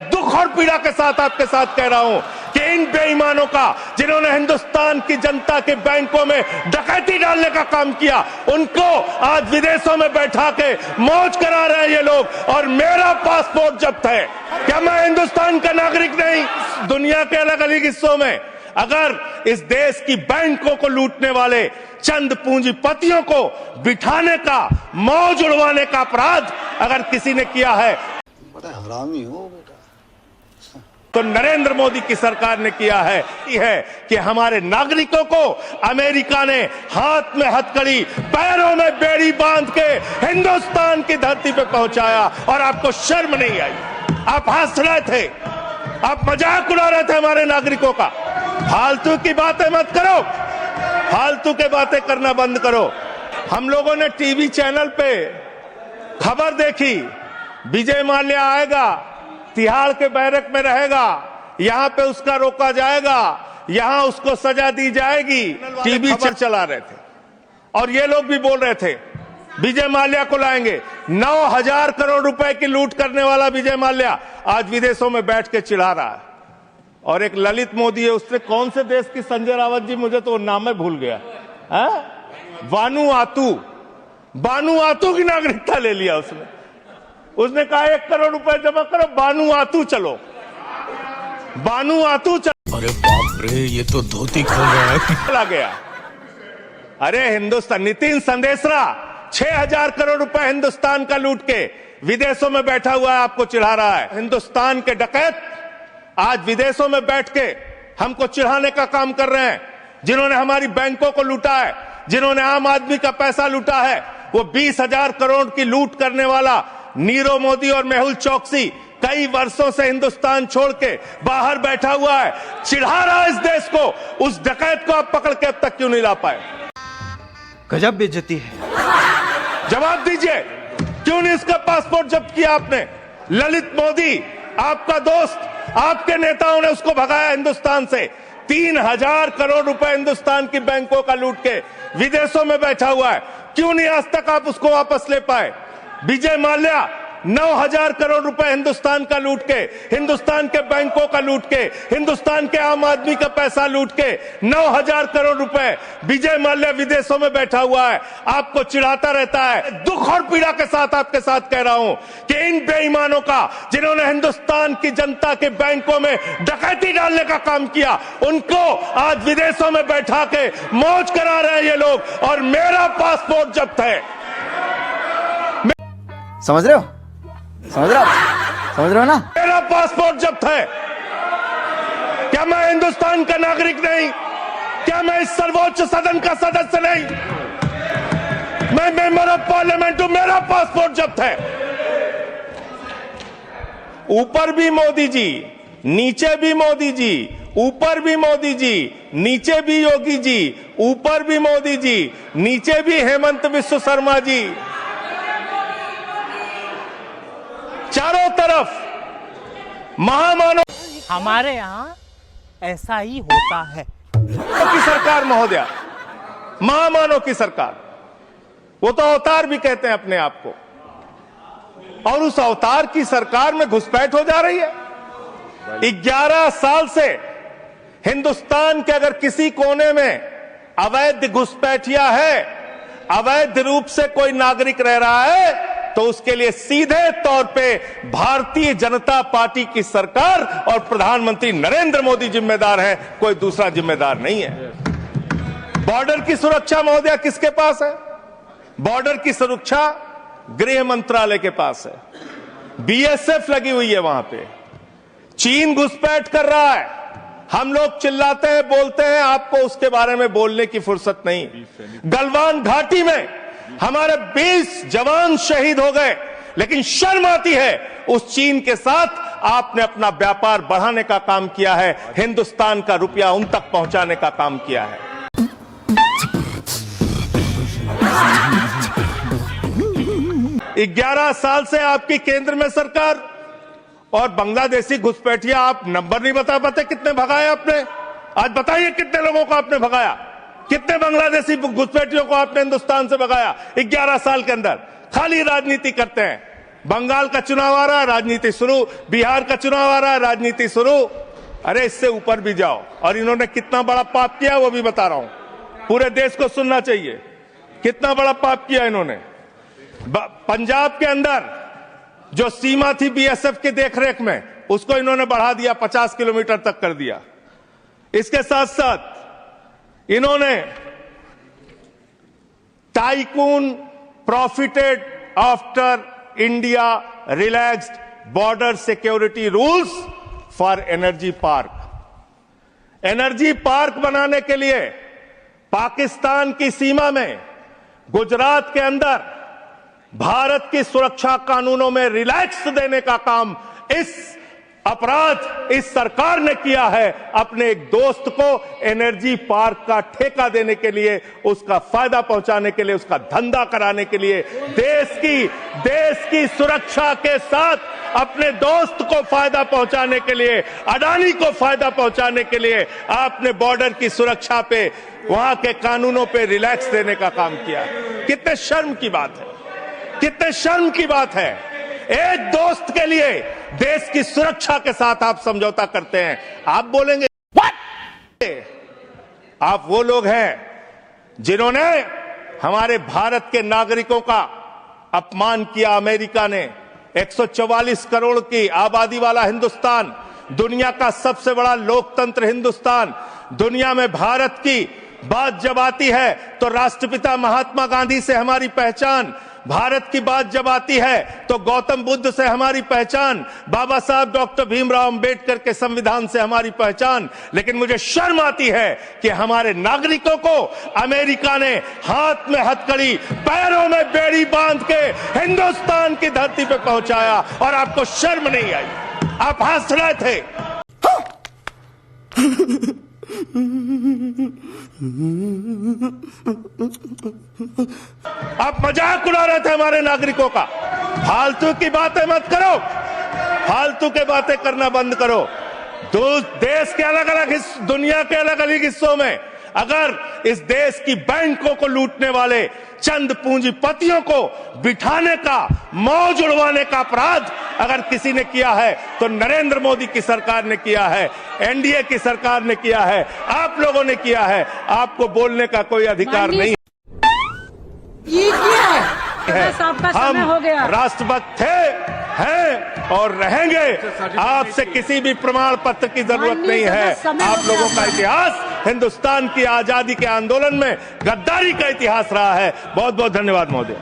दुख और पीड़ा के साथ आपके साथ कह रहा हूं कि इन बेईमानों का, जिन्होंने हिंदुस्तान की जनता के बैंकों में डकैती डालने का काम किया, उनको आज विदेशों में बैठा के मौज करा रहे हैं ये लोग, और मेरा पासपोर्ट जब्त है। क्या मैं हिंदुस्तान का नागरिक नहीं? दुनिया के अलग अलग हिस्सों में अगर इस देश की बैंकों को लूटने वाले चंद पूंजीपतियों को बिठाने का, मौज उड़वाने का अपराध अगर किसी ने किया है, बड़ा हरामी हो बेटा, तो नरेंद्र मोदी की सरकार ने किया है कि हमारे नागरिकों को अमेरिका ने हाथ में हथकड़ी, पैरों में बेड़ी बांध के हिंदुस्तान की धरती पे पहुंचाया, और आपको शर्म नहीं आई। आप हंस रहे थे, आप मजाक उड़ा रहे थे हमारे नागरिकों का। फालतू की बातें मत करो, फालतू के बातें करना बंद करो। हम लोगों ने टीवी चैनल पे खबर देखी, विजय माल्या आएगा, तिहाड़ के बैरक में रहेगा, यहां पे उसका रोका जाएगा, यहां उसको सजा दी जाएगी। टीवी पर चला रहे थे और ये लोग भी बोल रहे थे विजय माल्या को लाएंगे। 9,000 करोड़ रुपए की लूट करने वाला विजय माल्या आज विदेशों में बैठ के चिढ़ा रहा है। और एक ललित मोदी है, उसने कौन से देश की, संजय रावत जी, मुझे तो नाम में भूल गया, बानुआतू की नागरिकता ले लिया उसने। उसने कहा 1 करोड़ रुपए जमा करो, बानुआतू चलो, बानुआतू चलो। अरे बाप रे, ये तो धोती खोल रहा है। चला गया। अरे हिंदुस्तान, नितिन संदेशरा 6,000 करोड़ रुपए हिंदुस्तान का लूट के विदेशों में बैठा हुआ है, आपको चिढ़ा रहा है। हिंदुस्तान के डकैत आज विदेशों में बैठ के हमको चिढ़ाने का काम कर रहे हैं। जिन्होंने हमारी बैंकों को लूटा है, जिन्होंने आम आदमी का पैसा लूटा है, वो 20,000 करोड़ की लूट करने वाला नीरव मोदी और मेहुल चौकसी कई वर्षों से हिंदुस्तान छोड़ के बाहर बैठा हुआ है, चिढ़ा रहा है इस देश को। उस डकैत को आप पकड़ के अब तक क्यों नहीं ला पाए? गजब बेइज्जती है। जवाब दीजिए, क्यों नहीं इसका पासपोर्ट जब्त किया आपने? ललित मोदी, आपका दोस्त, आपके नेताओं ने उसको भगाया हिंदुस्तान से। 3,000 करोड़ रुपए हिंदुस्तान की बैंकों का लूट के विदेशों में बैठा हुआ है, क्यों नहीं आज तक आप उसको वापस ले पाए? विजय माल्या 9,000 करोड़ रुपए हिंदुस्तान का लूट के, हिंदुस्तान के बैंकों का लूट के, हिंदुस्तान के आम आदमी का पैसा लूट के 9,000 करोड़ रुपए विजय माल्या विदेशों में बैठा हुआ है, आपको चिढ़ाता रहता है। दुख और पीड़ा के साथ आपके साथ कह रहा हूं कि इन बेईमानों का, जिन्होंने हिंदुस्तान की जनता के बैंकों में डकैती डालने का काम किया, उनको आज विदेशों में बैठा के मौज करा रहे हैं ये लोग, और मेरा पासपोर्ट जब्त है। समझ रहे हो? समझ रहे हो ना? मेरा पासपोर्ट जब्त है। क्या मैं हिंदुस्तान का नागरिक नहीं? क्या मैं इस सर्वोच्च सदन का सदस्य नहीं? मैं मेंबर ऑफ पार्लियामेंट हूं, मेरा पासपोर्ट जब्त है। ऊपर भी मोदी जी, नीचे भी मोदी जी, ऊपर भी मोदी जी, नीचे भी योगी जी, ऊपर भी मोदी जी, नीचे भी हेमंत बिस्व शर्मा जी, चारों तरफ महामानव। हमारे यहाँ ऐसा ही होता है। की सरकार महोदया, महामानव की सरकार, वो तो अवतार भी कहते हैं अपने आप को, और उस अवतार की सरकार में घुसपैठ हो जा रही है। 11 साल से हिंदुस्तान के अगर किसी कोने में अवैध घुसपैठिया है, अवैध रूप से कोई नागरिक रह रहा है, तो उसके लिए सीधे तौर पे भारतीय जनता पार्टी की सरकार और प्रधानमंत्री नरेंद्र मोदी जिम्मेदार है, कोई दूसरा जिम्मेदार नहीं है। बॉर्डर की सुरक्षा महोदया किसके पास है? बॉर्डर की सुरक्षा गृह मंत्रालय के पास है। बीएसएफ लगी हुई है वहां पे। चीन घुसपैठ कर रहा है, हम लोग चिल्लाते हैं, बोलते हैं, आपको उसके बारे में बोलने की फुर्सत नहीं। गलवान घाटी में हमारे 20 जवान शहीद हो गए, लेकिन शर्म आती है उस चीन के साथ आपने अपना व्यापार बढ़ाने का काम किया है, हिंदुस्तान का रुपया उन तक पहुंचाने का काम किया है। 11 साल से आपकी केंद्र में सरकार, और बांग्लादेशी घुसपैठिया आप नंबर नहीं बता पाते कितने भगाए आपने। आज बताइए कितने लोगों को आपने भगाया, कितने बांग्लादेशी घुसपैठियों को आपने हिंदुस्तान से भगाया 11 साल के अंदर। खाली राजनीति करते हैं। बंगाल का चुनाव आ रहा है, राजनीति शुरू, बिहार का चुनाव आ रहा है, राजनीति शुरू। अरे इससे ऊपर भी जाओ। और इन्होंने कितना बड़ा पाप किया वो भी बता रहा हूं, पूरे देश को सुनना चाहिए कितना बड़ा पाप किया इन्होंने। पंजाब के अंदर जो सीमा थी बीएसएफ की देखरेख में, उसको इन्होंने बढ़ा दिया, 50 किलोमीटर तक कर दिया। इसके साथ साथ इन्होंने tycoon profited after India relaxed border security rules for energy park. Energy park बनाने के लिए पाकिस्तान की सीमा में, गुजरात के अंदर भारत की सुरक्षा कानूनों में रिलैक्स देने का काम इस अपराध इस सरकार ने किया है। अपने एक दोस्त को एनर्जी पार्क का ठेका देने के लिए, उसका फायदा पहुंचाने के लिए, उसका धंधा कराने के लिए, देश की सुरक्षा के साथ अपने दोस्त को फायदा पहुंचाने के लिए, अडानी को फायदा पहुंचाने के लिए आपने बॉर्डर की सुरक्षा पे, वहां के कानूनों पे रिलैक्स देने का काम किया। कितने शर्म की बात है, कितने शर्म की बात है। एक दोस्त के लिए देश की सुरक्षा के साथ आप समझौता करते हैं। आप बोलेंगे आप वो लोग हैं जिन्होंने हमारे भारत के नागरिकों का अपमान किया। अमेरिका ने 144 करोड़ की आबादी वाला हिंदुस्तान, दुनिया का सबसे बड़ा लोकतंत्र हिंदुस्तान, दुनिया में भारत की बात जब आती है तो राष्ट्रपिता महात्मा गांधी से हमारी पहचान, भारत की बात जब आती है तो गौतम बुद्ध से हमारी पहचान, बाबा साहब डॉक्टर भीमराव अंबेडकर के संविधान से हमारी पहचान। लेकिन मुझे शर्म आती है कि हमारे नागरिकों को अमेरिका ने हाथ में हथकड़ी, पैरों में बेड़ी बांध के हिंदुस्तान की धरती पे पहुंचाया और आपको शर्म नहीं आई। आप हंस रहे थे। आप मजाक उड़ा रहे थे हमारे नागरिकों का। फालतू की बातें मत करो, फालतू के बातें करना बंद करो। देश के अलग अलग दुनिया के अलग अलग हिस्सों में अगर इस देश की बैंकों को लूटने वाले चंद पूंजीपतियों को बिठाने का, मौज उड़वाने का अपराध अगर किसी ने किया है तो नरेंद्र मोदी की सरकार ने किया है, एनडीए की सरकार ने किया है, आप लोगों ने किया है। आपको बोलने का कोई अधिकार नहीं ये क्या है? सबका समय हो गया। हम राष्ट्रभक्त थे, हैं और रहेंगे। आपसे किसी भी प्रमाण पत्र की जरूरत नहीं है। आप लोगों का इतिहास हिंदुस्तान की आजादी के आंदोलन में गद्दारी का इतिहास रहा है। बहुत बहुत धन्यवाद महोदय।